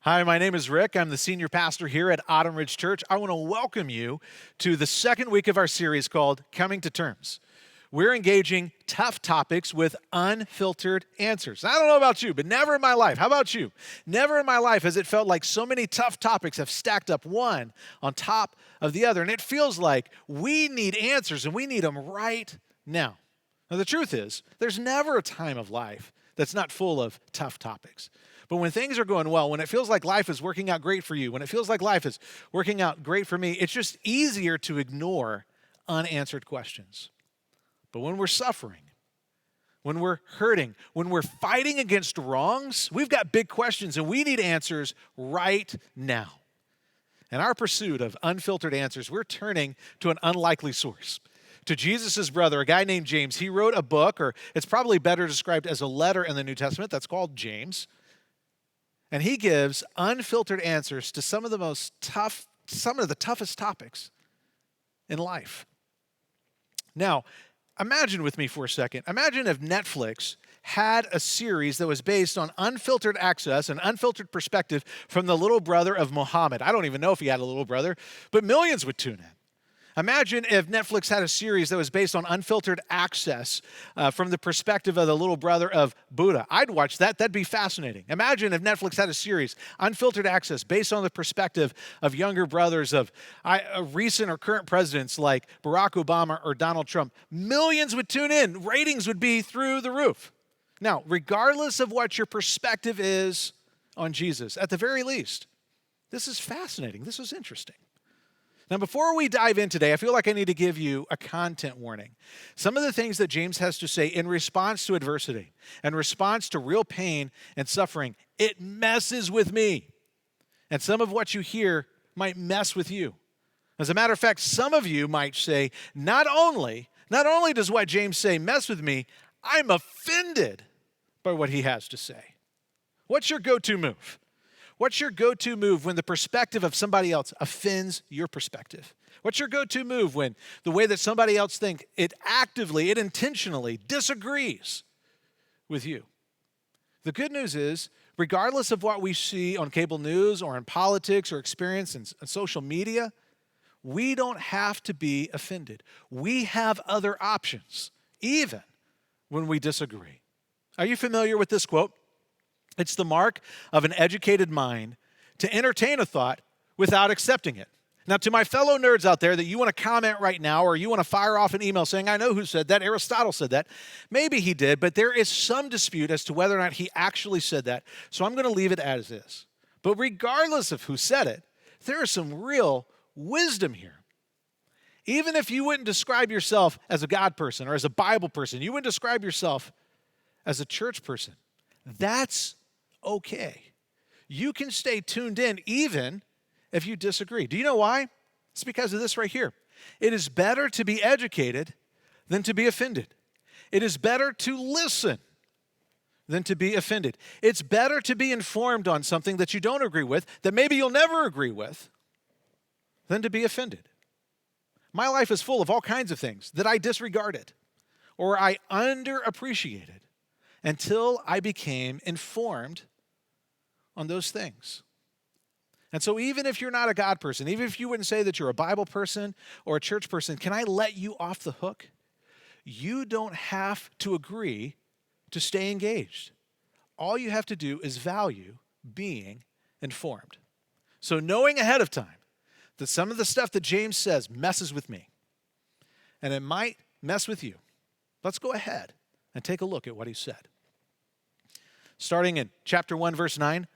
Hi, my name is Rick. I'm the senior pastor here at Autumn Ridge Church. I want to welcome you to the second week of our series called Coming to Terms. We're engaging tough topics with unfiltered answers. I don't know about you, but never in my life. How about you? Never in my life has it felt like so many tough topics have stacked up one on top of the other. And it feels like we need answers and we need them right now. Now, the truth is, there's never a time of life that's not full of tough topics. But when things are going well, when it feels like life is working out great for you, when it feels like life is working out great for me, it's just easier to ignore unanswered questions. But when we're suffering, when we're hurting, when we're fighting against wrongs, we've got big questions and we need answers right now. In our pursuit of unfiltered answers, we're turning to an unlikely source. To Jesus' brother, a guy named James. He wrote a book, or it's probably better described as a letter in the New Testament, that's called James. And he gives unfiltered answers to some of the toughest topics in life. Now, imagine with me for a second. Imagine if Netflix had a series that was based on unfiltered access and unfiltered perspective from the little brother of Muhammad. I don't even know if he had a little brother, but millions would tune in. Imagine if Netflix had a series that was based on unfiltered access from the perspective of the little brother of Buddha. I'd watch that. That'd be fascinating. Imagine if Netflix had a series, unfiltered access, based on the perspective of younger brothers of recent or current presidents like Barack Obama or Donald Trump. Millions would tune in. Ratings would be through the roof. Now, regardless of what your perspective is on Jesus, at the very least, this is fascinating. This is interesting. Now, before we dive in today, I feel like I need to give you a content warning. Some of the things that James has to say in response to adversity, in response to real pain and suffering, it messes with me. And some of what you hear might mess with you. As a matter of fact, some of you might say, not only does what James say mess with me, I'm offended by what he has to say. What's your go-to move? What's your go-to move when the perspective of somebody else offends your perspective? What's your go-to move when the way that somebody else thinks, it intentionally disagrees with you? The good news is, regardless of what we see on cable news or in politics or experience in social media, we don't have to be offended. We have other options, even when we disagree. Are you familiar with this quote? It's the mark of an educated mind to entertain a thought without accepting it. Now, to my fellow nerds out there that you want to comment right now or you want to fire off an email saying, I know who said that, Aristotle said that. Maybe he did, but there is some dispute as to whether or not he actually said that. So I'm going to leave it as is. But regardless of who said it, there is some real wisdom here. Even if you wouldn't describe yourself as a God person or as a Bible person, you wouldn't describe yourself as a church person, that's okay. You can stay tuned in even if you disagree. Do you know why? It's because of this right here. It is better to be educated than to be offended. It is better to listen than to be offended. It's better to be informed on something that you don't agree with, that maybe you'll never agree with, than to be offended. My life is full of all kinds of things that I disregarded or I underappreciated until I became informed on those things. And so even if you're not a God person, even if you wouldn't say that you're a Bible person or a church person, can I let you off the hook? You don't have to agree to stay engaged. All you have to do is value being informed. So knowing ahead of time that some of the stuff that James says messes with me, and it might mess with you, let's go ahead and take a look at what he said. Starting in chapter 1, verse 9,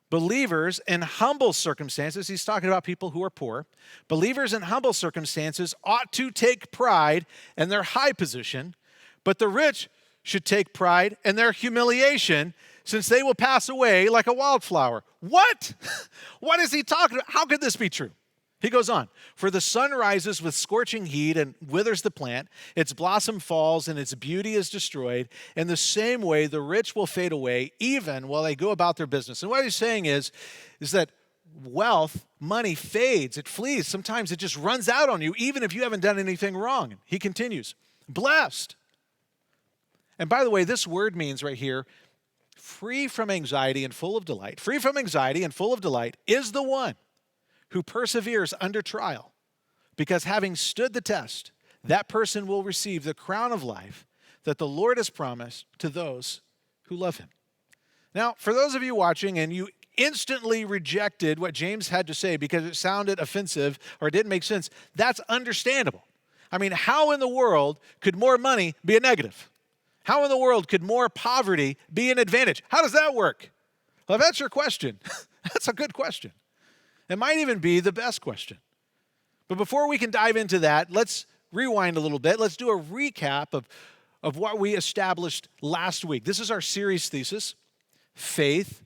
believers in humble circumstances, he's talking about people who are poor, believers in humble circumstances ought to take pride in their high position, but the rich should take pride in their humiliation, since they will pass away like a wildflower. What? What is he talking about? How could this be true? He goes on, for the sun rises with scorching heat and withers the plant, its blossom falls and its beauty is destroyed. In the same way, the rich will fade away even while they go about their business. And what he's saying is that wealth, money fades, it flees. Sometimes it just runs out on you, even if you haven't done anything wrong. He continues, blessed. And by the way, this word means right here, free from anxiety and full of delight, free from anxiety and full of delight is the one who perseveres under trial, because having stood the test, that person will receive the crown of life that the Lord has promised to those who love him. Now, for those of you watching and you instantly rejected what James had to say because it sounded offensive or it didn't make sense, that's understandable. I mean, how in the world could more money be a negative? How in the world could more poverty be an advantage? How does that work? Well, if that's your question, that's a good question. It might even be the best question. But before we can dive into that, let's rewind a little bit. Let's do a recap of what we established last week. This is our series thesis. Faith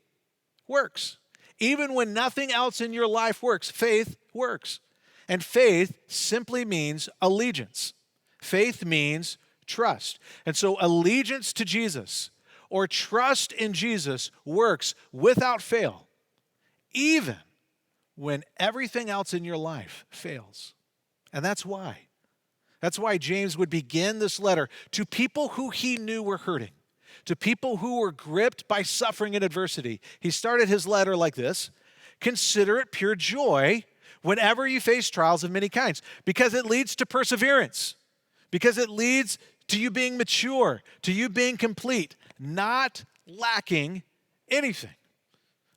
works. Even when nothing else in your life works, faith works. And faith simply means allegiance. Faith means trust. And so allegiance to Jesus or trust in Jesus works without fail, even when everything else in your life fails. And that's why. That's why James would begin this letter to people who he knew were hurting, to people who were gripped by suffering and adversity. He started his letter like this: consider it pure joy whenever you face trials of many kinds, because it leads to perseverance, because it leads to you being mature, to you being complete, not lacking anything.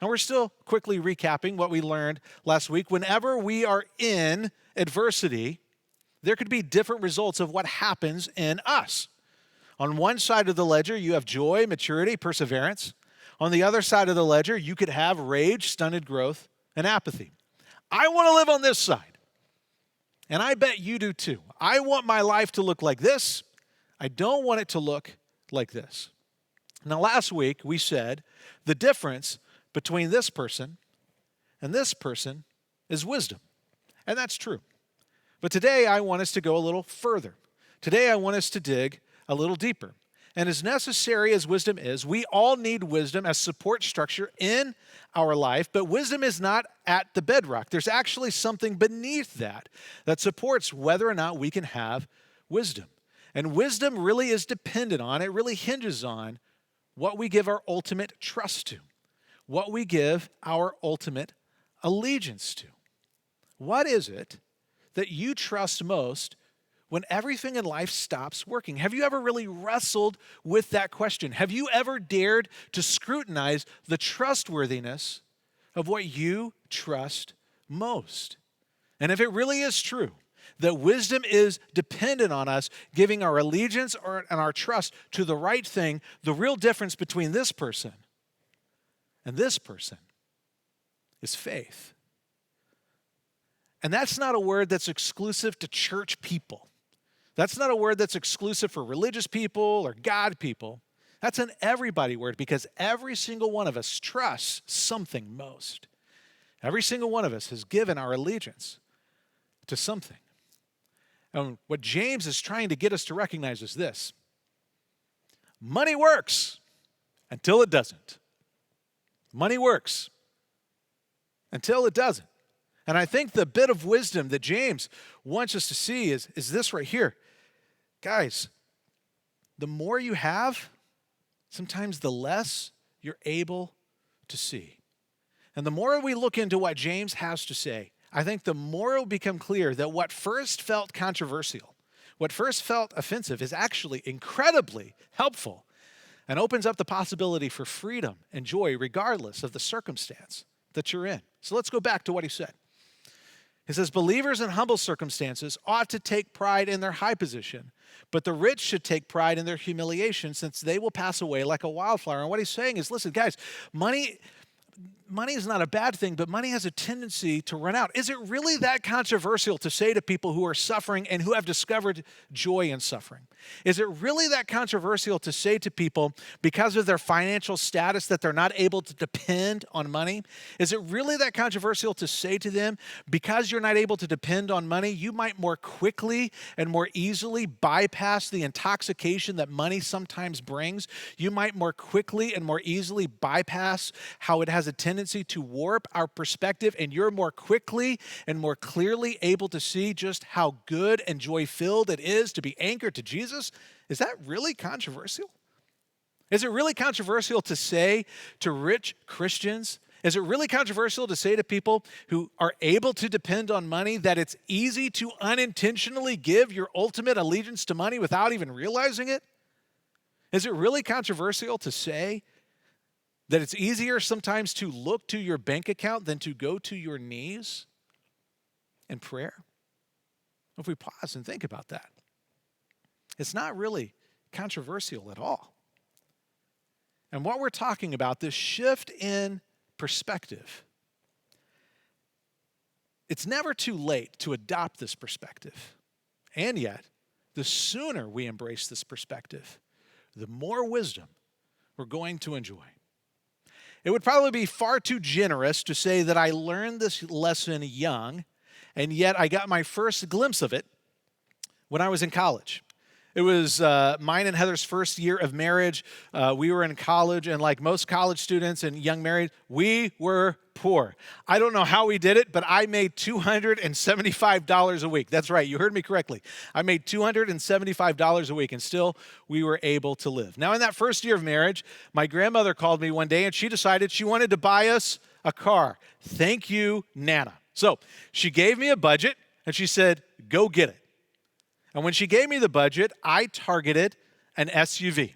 And we're still quickly recapping what we learned last week. Whenever we are in adversity, there could be different results of what happens in us. On one side of the ledger, you have joy, maturity, perseverance. On the other side of the ledger, you could have rage, stunted growth, and apathy. I want to live on this side, and I bet you do too. I want my life to look like this. I don't want it to look like this. Now, last week, we said the difference between this person and this person is wisdom, and that's true. But today, I want us to go a little further. Today, I want us to dig a little deeper. And as necessary as wisdom is, we all need wisdom as support structure in our life, but wisdom is not at the bedrock. There's actually something beneath that supports whether or not we can have wisdom. And wisdom really is dependent on, it really hinges on what we give our ultimate trust to, what we give our ultimate allegiance to. What is it that you trust most when everything in life stops working? Have you ever really wrestled with that question? Have you ever dared to scrutinize the trustworthiness of what you trust most? And if it really is true that wisdom is dependent on us giving our allegiance and our trust to the right thing, the real difference between this person and this person is faith. And that's not a word that's exclusive to church people. That's not a word that's exclusive for religious people or God people. That's an everybody word, because every single one of us trusts something most. Every single one of us has given our allegiance to something. And what James is trying to get us to recognize is this: money works until it doesn't. Money works until it doesn't. And I think the bit of wisdom that James wants us to see is this right here. Guys, the more you have, sometimes the less you're able to see. And the more we look into what James has to say, I think the more it will become clear that what first felt controversial, what first felt offensive, is actually incredibly helpful and opens up the possibility for freedom and joy regardless of the circumstance that you're in. So let's go back to what he said. He says, believers in humble circumstances ought to take pride in their high position, but the rich should take pride in their humiliation, since they will pass away like a wildflower. And what he's saying is, listen, guys, money is not a bad thing, but money has a tendency to run out. Is it really that controversial to say to people who are suffering and who have discovered joy in suffering? Is it really that controversial to say to people, because of their financial status, that they're not able to depend on money? Is it really that controversial to say to them, because you're not able to depend on money, you might more quickly and more easily bypass the intoxication that money sometimes brings? You might more quickly and more easily bypass how it has a tendency to warp our perspective, and you're more quickly and more clearly able to see just how good and joy-filled it is to be anchored to Jesus? Is that really controversial? Is it really controversial to say to rich Christians, is it really controversial to say to people who are able to depend on money that it's easy to unintentionally give your ultimate allegiance to money without even realizing it? Is it really controversial to say that it's easier sometimes to look to your bank account than to go to your knees in prayer? If we pause and think about that, it's not really controversial at all. And what we're talking about, this shift in perspective, it's never too late to adopt this perspective. And yet, the sooner we embrace this perspective, the more wisdom we're going to enjoy. It would probably be far too generous to say that I learned this lesson young, and yet I got my first glimpse of it when I was in college. It was mine and Heather's first year of marriage. We were in college, and like most college students and young married, we were poor. I don't know how we did it, but I made $275 a week. That's right, you heard me correctly. I made $275 a week, and still we were able to live. Now, in that first year of marriage, my grandmother called me one day, and she decided she wanted to buy us a car. Thank you, Nana. So she gave me a budget, and she said, go get it. And when she gave me the budget, I targeted an SUV.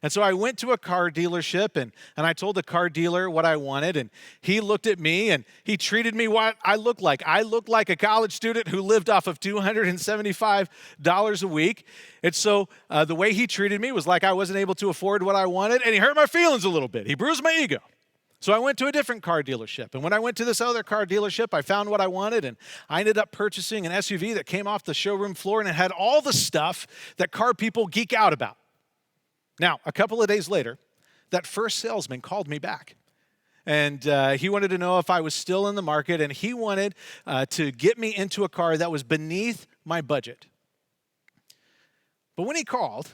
And so I went to a car dealership and I told the car dealer what I wanted, and he looked at me and he treated me what I looked like. I looked like a college student who lived off of $275 a week. And so the way he treated me was like I wasn't able to afford what I wanted, and he hurt my feelings a little bit. He bruised my ego. So I went to a different car dealership. And when I went to this other car dealership, I found what I wanted, and I ended up purchasing an SUV that came off the showroom floor, and it had all the stuff that car people geek out about. Now, a couple of days later, that first salesman called me back. And he wanted to know if I was still in the market, and he wanted to get me into a car that was beneath my budget. But when he called,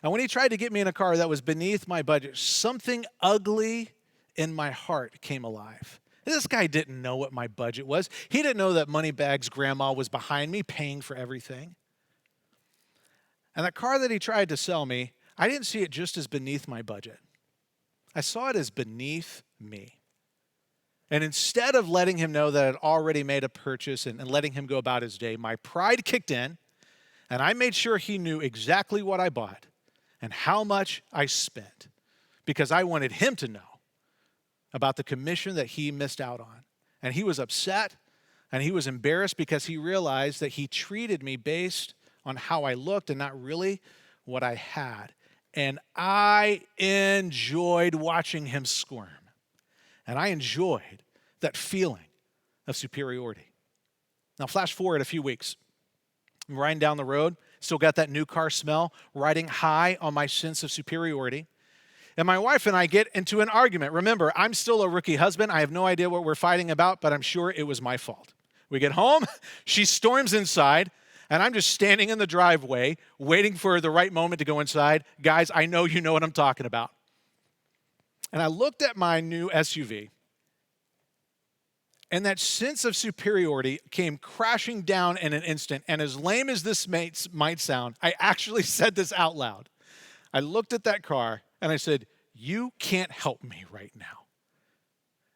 and when he tried to get me in a car that was beneath my budget, something ugly in my heart came alive. This guy didn't know what my budget was. He didn't know that Moneybags grandma was behind me paying for everything. And the car that he tried to sell me, I didn't see it just as beneath my budget. I saw it as beneath me. And instead of letting him know that I'd already made a purchase and letting him go about his day, my pride kicked in, and I made sure he knew exactly what I bought and how much I spent, because I wanted him to know about the commission that he missed out on. And he was upset, and he was embarrassed because he realized that he treated me based on how I looked and not really what I had. And I enjoyed watching him squirm. And I enjoyed that feeling of superiority. Now, flash forward a few weeks. I'm riding down the road, still got that new car smell, riding high on my sense of superiority. And my wife and I get into an argument. Remember, I'm still a rookie husband. I have no idea what we're fighting about, but I'm sure it was my fault. We get home, she storms inside, and I'm just standing in the driveway waiting for the right moment to go inside. Guys, I know you know what I'm talking about. And I looked at my new SUV, and that sense of superiority came crashing down in an instant. And as lame as this might sound, I actually said this out loud. I looked at that car, and I said, you can't help me right now.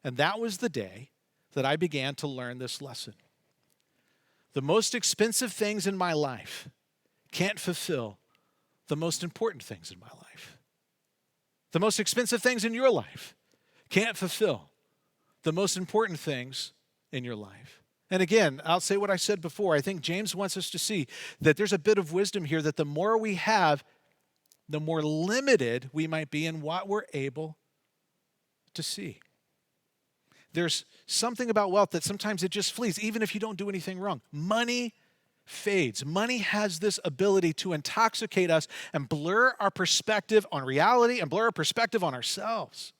And that was the day that I began to learn this lesson. The most expensive things in my life can't fulfill the most important things in my life. The most expensive things in your life can't fulfill the most important things in your life. And again, I'll say what I said before. I think James wants us to see that there's a bit of wisdom here, that the more we have, the more limited we might be in what we're able to see. There's something about wealth that sometimes it just flees, even if you don't do anything wrong. Money fades. Money has this ability to intoxicate us and blur our perspective on reality and blur our perspective on ourselves.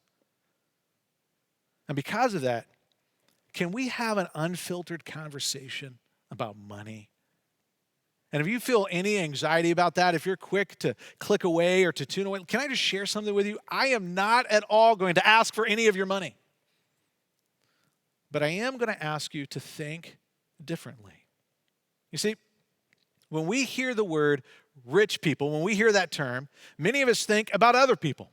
And because of that, can we have an unfiltered conversation about money? And if you feel any anxiety about that, if you're quick to click away or to tune away, can I just share something with you? I am not at all going to ask for any of your money. But I am going to ask you to think differently. You see, when we hear the word rich people, when we hear that term, many of us think about other people.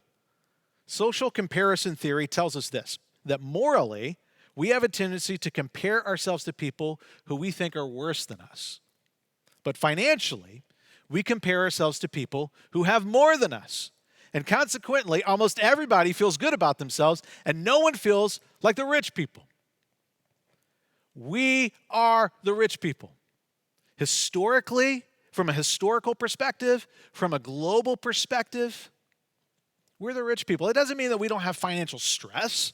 Social comparison theory tells us this, that morally, we have a tendency to compare ourselves to people who we think are worse than us. But financially, we compare ourselves to people who have more than us. And consequently, almost everybody feels good about themselves, and no one feels like the rich people. We are the rich people. Historically, from a historical perspective, from a global perspective, we're the rich people. It doesn't mean that we don't have financial stress.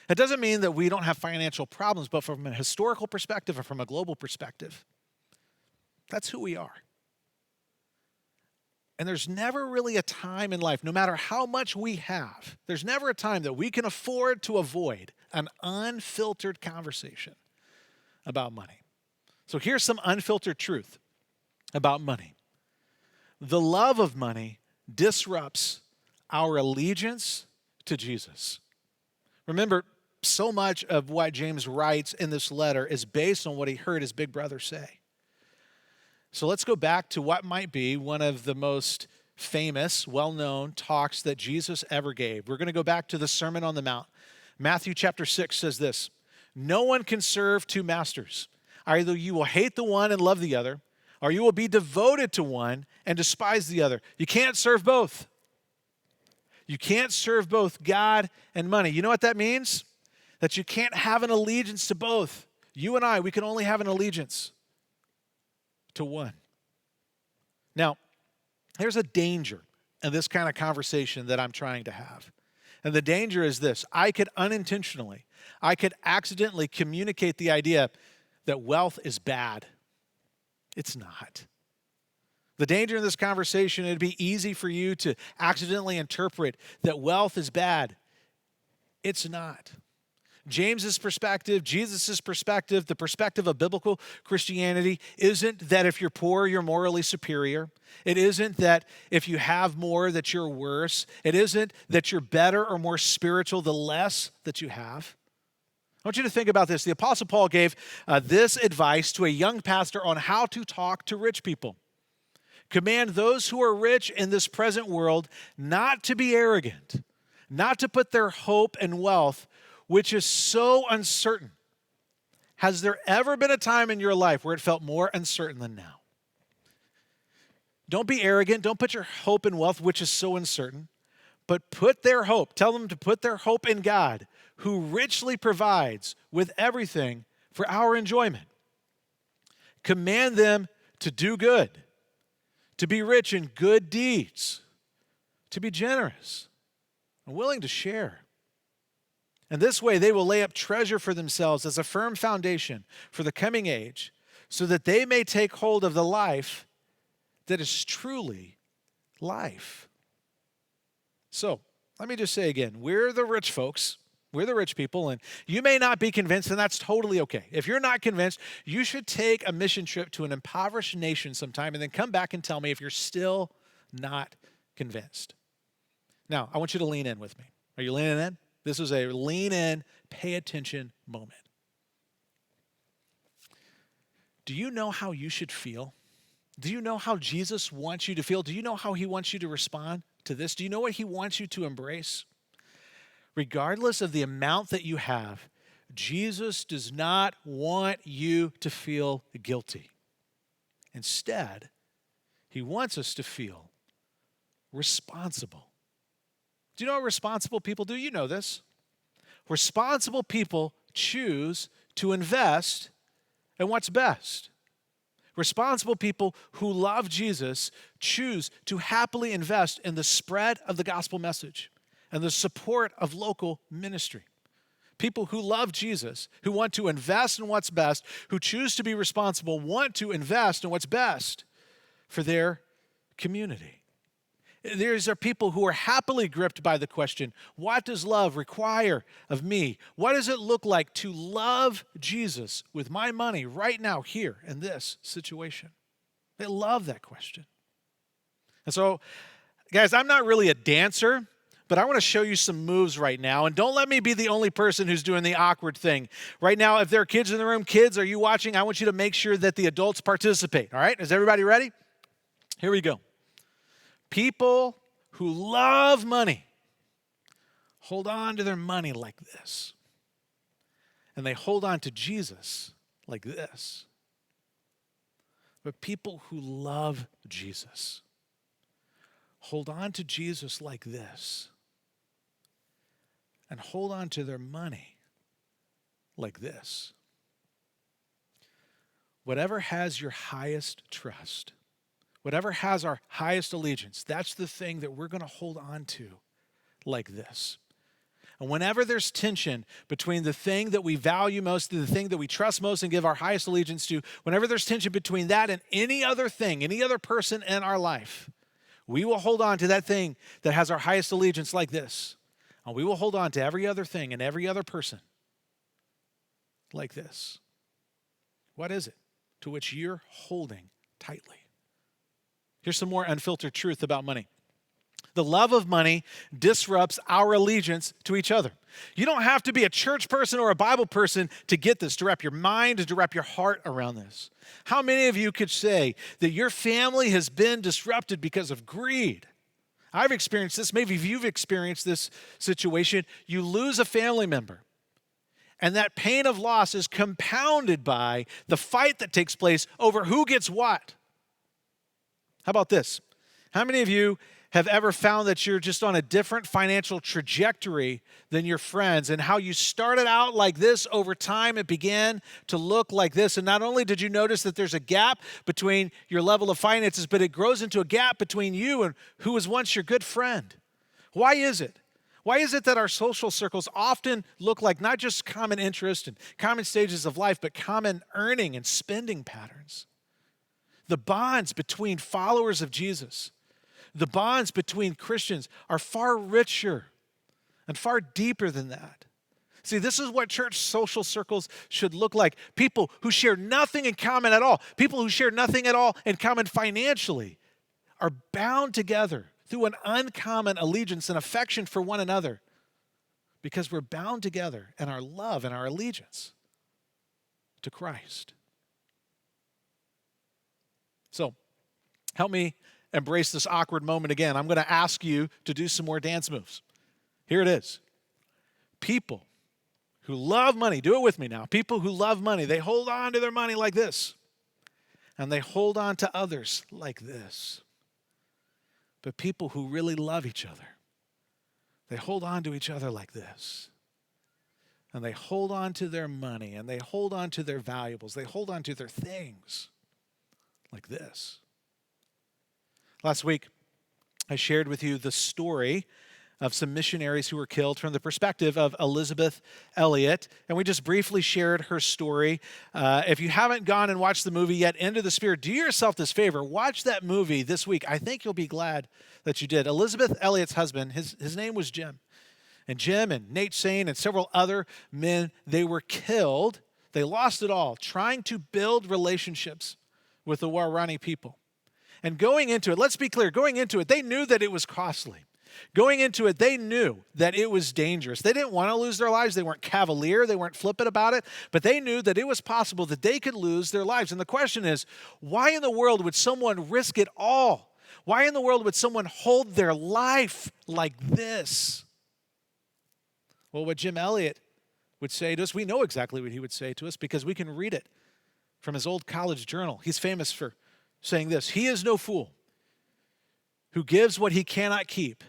It doesn't mean that we don't have financial problems, but from a historical perspective or from a global perspective, that's who we are. And there's never really a time in life, no matter how much we have, there's never a time that we can afford to avoid an unfiltered conversation about money. So here's some unfiltered truth about money. The love of money disrupts our allegiance to Jesus. Remember, so much of what James writes in this letter is based on what he heard his big brother say. So let's go back to what might be one of the most famous, well-known talks that Jesus ever gave. We're going to go back to the Sermon on the Mount. Matthew chapter 6 says this, "No one can serve two masters. Either you will hate the one and love the other, or you will be devoted to one and despise the other. You can't serve both." You can't serve both God and money. You know what that means? That you can't have an allegiance to both. You and I, we can only have an allegiance to one. Now, there's a danger in this kind of conversation that I'm trying to have. And the danger is this. I could accidentally communicate the idea that wealth is bad. It's not. The danger in this conversation, it'd be easy for you to accidentally interpret that wealth is bad. It's not. James's perspective, Jesus' perspective, the perspective of biblical Christianity isn't that if you're poor, you're morally superior. It isn't that if you have more, that you're worse. It isn't that you're better or more spiritual the less that you have. I want you to think about this. The Apostle Paul gave this advice to a young pastor on how to talk to rich people. Command those who are rich in this present world not to be arrogant, not to put their hope in wealth, which is so uncertain. Has there ever been a time in your life where it felt more uncertain than now? Don't be arrogant. Don't put your hope in wealth, which is so uncertain, but put their hope. Tell them to put their hope in God, who richly provides with everything for our enjoyment. Command them to do good, to be rich in good deeds, to be generous and willing to share. And this way they will lay up treasure for themselves as a firm foundation for the coming age, so that they may take hold of the life that is truly life. So, let me just say again, we're the rich folks. We're the rich people, and you may not be convinced, and that's totally okay. If you're not convinced, you should take a mission trip to an impoverished nation sometime and then come back and tell me if you're still not convinced. Now, I want you to lean in with me. Are you leaning in? This is a lean in, pay attention moment. Do you know how you should feel? Do you know how Jesus wants you to feel? Do you know how he wants you to respond to this? Do you know what he wants you to embrace? Regardless of the amount that you have, Jesus does not want you to feel guilty. Instead, he wants us to feel responsible. Do you know what responsible people do? You know this. Responsible people choose to invest in what's best. Responsible people who love Jesus choose to happily invest in the spread of the gospel message and the support of local ministry. People who love Jesus, who want to invest in what's best, who choose to be responsible, want to invest in what's best for their community. These are people who are happily gripped by the question, what does love require of me? What does it look like to love Jesus with my money right now, here, in this situation? They love that question. And so, guys, I'm not really a dancer, but I want to show you some moves right now. And don't let me be the only person who's doing the awkward thing. Right now, if there are kids in the room, kids, are you watching? I want you to make sure that the adults participate, all right? Is everybody ready? Here we go. People who love money hold on to their money like this. And they hold on to Jesus like this. But people who love Jesus hold on to Jesus like this. And hold on to their money like this. Whatever has your highest trust, whatever has our highest allegiance, that's the thing that we're going to hold on to like this. And whenever there's tension between the thing that we value most, the thing that we trust most and give our highest allegiance to, whenever there's tension between that and any other thing, any other person in our life, we will hold on to that thing that has our highest allegiance like this. And we will hold on to every other thing and every other person like this. What is it to which you're holding tightly? Here's some more unfiltered truth about money. The love of money disrupts our allegiance to each other. You don't have to be a church person or a Bible person to get this, to wrap your mind, to wrap your heart around this. How many of you could say that your family has been disrupted because of greed? I've experienced this. Maybe you've experienced this situation. You lose a family member, and that pain of loss is compounded by the fight that takes place over who gets what. How about this? How many of you have ever found that you're just on a different financial trajectory than your friends, and how you started out like this, over time it began to look like this? And not only did you notice that there's a gap between your level of finances, but it grows into a gap between you and who was once your good friend. Why is it? Why is it that our social circles often look like not just common interest and common stages of life, but common earning and spending patterns? The bonds between followers of Jesus, the bonds between Christians, are far richer and far deeper than that. See, this is what church social circles should look like. People who share nothing in common at all, people who share nothing at all in common financially, are bound together through an uncommon allegiance and affection for one another, because we're bound together in our love and our allegiance to Christ. So, help me embrace this awkward moment again. I'm going to ask you to do some more dance moves. Here it is. People who love money, do it with me now. People who love money, they hold on to their money like this. And they hold on to others like this. But people who really love each other, they hold on to each other like this. And they hold on to their money, and they hold on to their valuables. They hold on to their things like this. Last week, I shared with you the story of some missionaries who were killed from the perspective of Elizabeth Elliot, and we just briefly shared her story. If you haven't gone and watched the movie yet, Into the Spirit, do yourself this favor. Watch that movie this week. I think you'll be glad that you did. Elizabeth Elliot's husband, his name was Jim. And Jim and Nate Sain and several other men, they were killed. They lost it all trying to build relationships with the Waorani people. And going into it, let's be clear, going into it, they knew that it was costly. Going into it, they knew that it was dangerous. They didn't want to lose their lives. They weren't cavalier. They weren't flippant about it. But they knew that it was possible that they could lose their lives. And the question is, why in the world would someone risk it all? Why in the world would someone hold their life like this? Well, what Jim Elliot would say to us, we know exactly what he would say to us because we can read it from his old college journal. He's famous for saying this: "He is no fool who gives what he cannot keep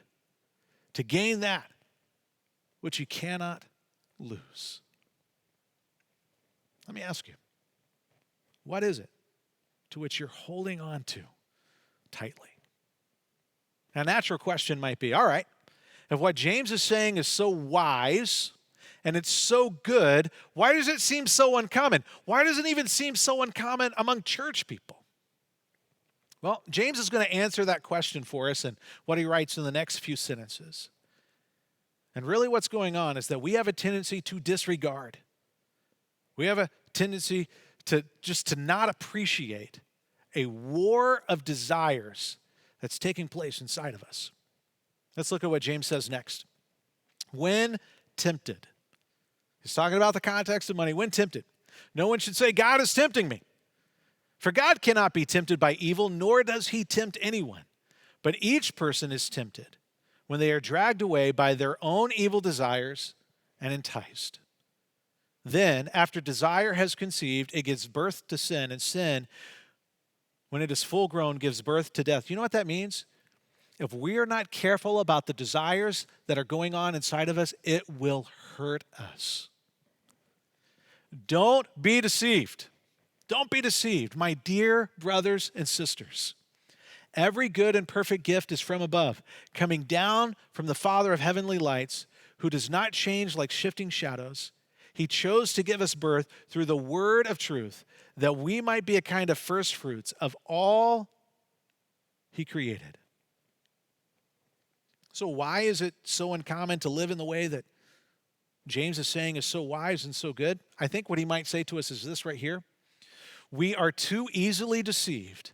to gain that which he cannot lose." Let me ask you, what is it to which you're holding on to tightly? A natural question might be, all right, if what James is saying is so wise and it's so good, why does it seem so uncommon? Why does it even seem so uncommon among church people? Well, James is going to answer that question for us in what he writes in the next few sentences. And really what's going on is that we have a tendency to disregard. We have a tendency to not appreciate a war of desires that's taking place inside of us. Let's look at what James says next. When tempted. He's talking about the context of money. When tempted. No one should say, God is tempting me. For God cannot be tempted by evil, nor does he tempt anyone. But each person is tempted when they are dragged away by their own evil desires and enticed. Then, after desire has conceived, it gives birth to sin, and sin, when it is full grown, gives birth to death. You know what that means? If we are not careful about the desires that are going on inside of us, it will hurt us. Don't be deceived. Don't be deceived, my dear brothers and sisters. Every good and perfect gift is from above, coming down from the Father of heavenly lights, who does not change like shifting shadows. He chose to give us birth through the word of truth, that we might be a kind of first fruits of all he created. So why is it so uncommon to live in the way that James is saying is so wise and so good? I think what he might say to us is this right here. We are too easily deceived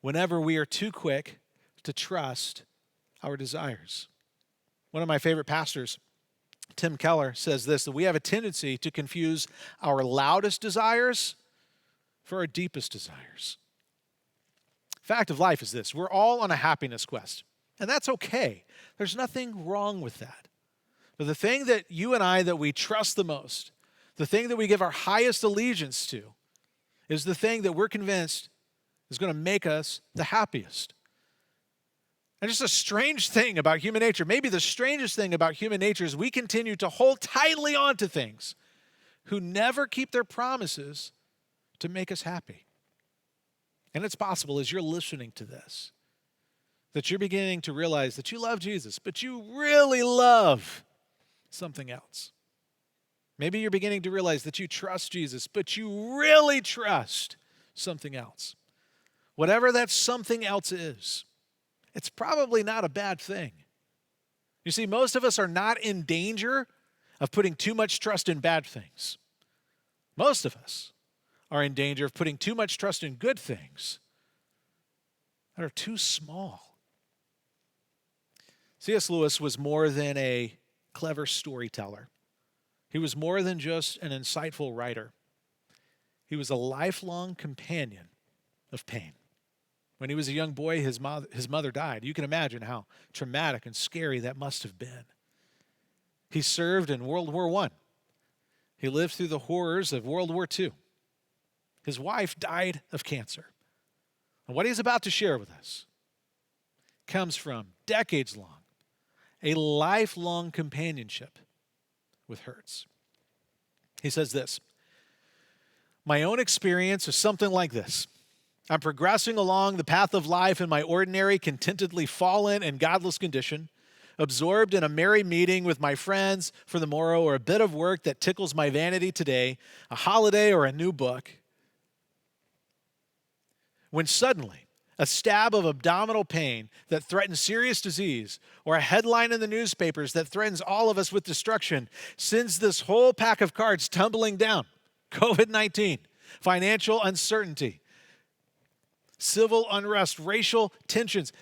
whenever we are too quick to trust our desires. One of my favorite pastors, Tim Keller, says this, that we have a tendency to confuse our loudest desires for our deepest desires. Fact of life is this: we're all on a happiness quest, and that's okay. There's nothing wrong with that. But the thing that you and I, that we trust the most, the thing that we give our highest allegiance to, is the thing that we're convinced is going to make us the happiest. And just a strange thing about human nature, maybe the strangest thing about human nature, is we continue to hold tightly onto things who never keep their promises to make us happy. And it's possible as you're listening to this, that you're beginning to realize that you love Jesus, but you really love something else. Maybe you're beginning to realize that you trust Jesus, but you really trust something else. Whatever that something else is, it's probably not a bad thing. You see, most of us are not in danger of putting too much trust in bad things. Most of us are in danger of putting too much trust in good things that are too small. C.S. Lewis was more than a clever storyteller. He was more than just an insightful writer. He was a lifelong companion of pain. When he was a young boy, his mother died. You can imagine how traumatic and scary that must have been. He served in World War I. He lived through the horrors of World War II. His wife died of cancer. And what he's about to share with us comes from decades long, a lifelong companionship with hurts. He says this: my own experience is something like this. I'm progressing along the path of life in my ordinary, contentedly fallen and godless condition, absorbed in a merry meeting with my friends for the morrow, or a bit of work that tickles my vanity today, a holiday or a new book, when suddenly a stab of abdominal pain that threatens serious disease, or a headline in the newspapers that threatens all of us with destruction, sends this whole pack of cards tumbling down. COVID-19, financial uncertainty, civil unrest, racial tensions.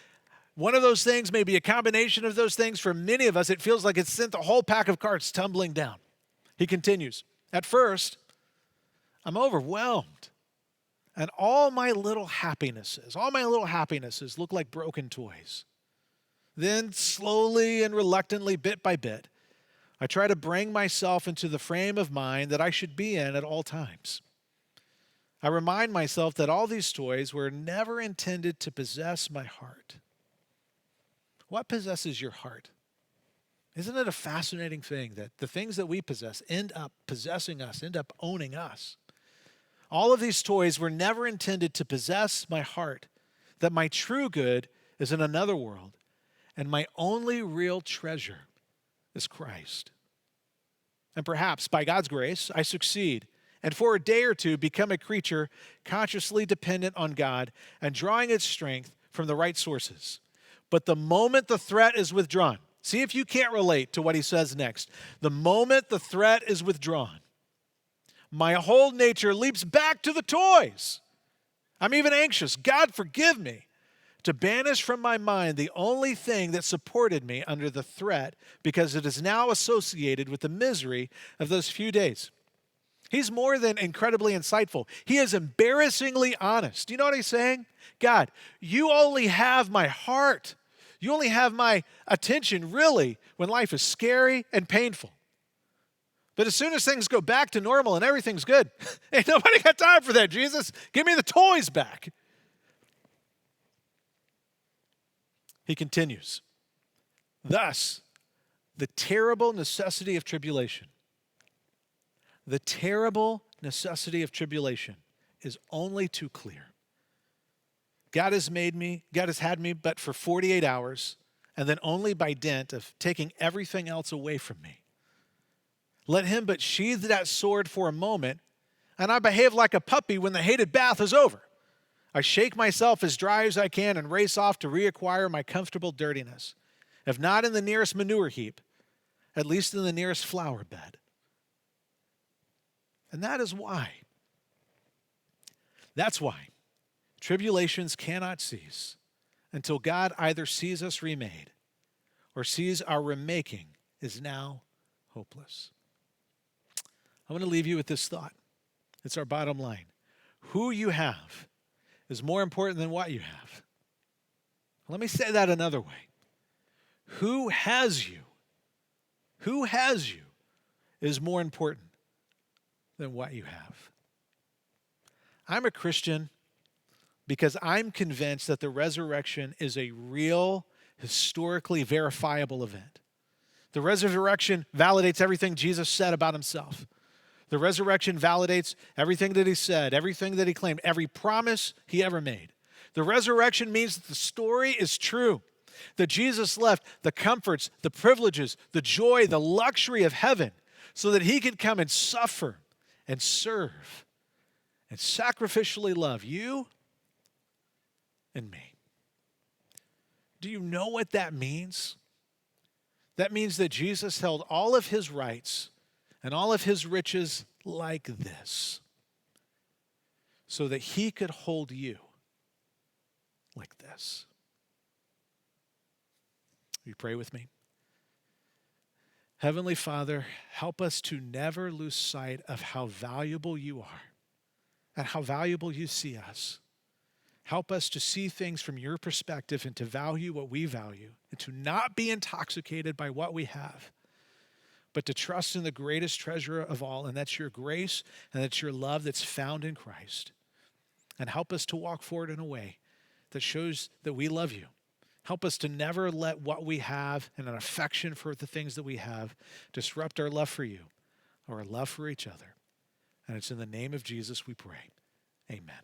One of those things may be a combination of those things. For many of us, it feels like it's sent the whole pack of cards tumbling down. He continues, at first, I'm overwhelmed. And all my little happinesses look like broken toys. Then slowly and reluctantly, bit by bit, I try to bring myself into the frame of mind that I should be in at all times. I remind myself that all these toys were never intended to possess my heart. What possesses your heart? Isn't it a fascinating thing that the things that we possess end up possessing us, end up owning us? All of these toys were never intended to possess my heart, that my true good is in another world, and my only real treasure is Christ. And perhaps, by God's grace, I succeed, and for a day or two become a creature consciously dependent on God and drawing its strength from the right sources. But the moment the threat is withdrawn, see if you can't relate to what he says next. The moment the threat is withdrawn, my whole nature leaps back to the toys. I'm even anxious, God forgive me, to banish from my mind the only thing that supported me under the threat, because it is now associated with the misery of those few days. He's more than incredibly insightful. He is embarrassingly honest. Do you know what he's saying? God, you only have my heart. You only have my attention, really, when life is scary and painful. But as soon as things go back to normal and everything's good, ain't nobody got time for that, Jesus. Give me the toys back. He continues, thus, the terrible necessity of tribulation. The terrible necessity of tribulation is only too clear. God has had me but for 48 hours, and then only by dint of taking everything else away from me. Let him but sheathe that sword for a moment, and I behave like a puppy when the hated bath is over. I shake myself as dry as I can and race off to reacquire my comfortable dirtiness. If not in the nearest manure heap, at least in the nearest flower bed. And that is why. That's why tribulations cannot cease until God either sees us remade or sees our remaking is now hopeless. I want to leave you with this thought. It's our bottom line. Who you have is more important than what you have. Let me say that another way. Who has you is more important than what you have. I'm a Christian because I'm convinced that the resurrection is a real, historically verifiable event. The resurrection validates everything Jesus said about himself. The resurrection validates everything that he said, everything that he claimed, every promise he ever made. The resurrection means that the story is true, that Jesus left the comforts, the privileges, the joy, the luxury of heaven so that he could come and suffer and serve and sacrificially love you and me. Do you know what that means? That means that Jesus held all of his rights and all of his riches like this so that he could hold you like this. Will you pray with me? Heavenly Father, help us to never lose sight of how valuable you are and how valuable you see us. Help us to see things from your perspective and to value what we value and to not be intoxicated by what we have, but to trust in the greatest treasure of all, and that's your grace and that's your love that's found in Christ. And help us to walk forward in a way that shows that we love you. Help us to never let what we have and an affection for the things that we have disrupt our love for you or our love for each other. And it's in the name of Jesus we pray. Amen.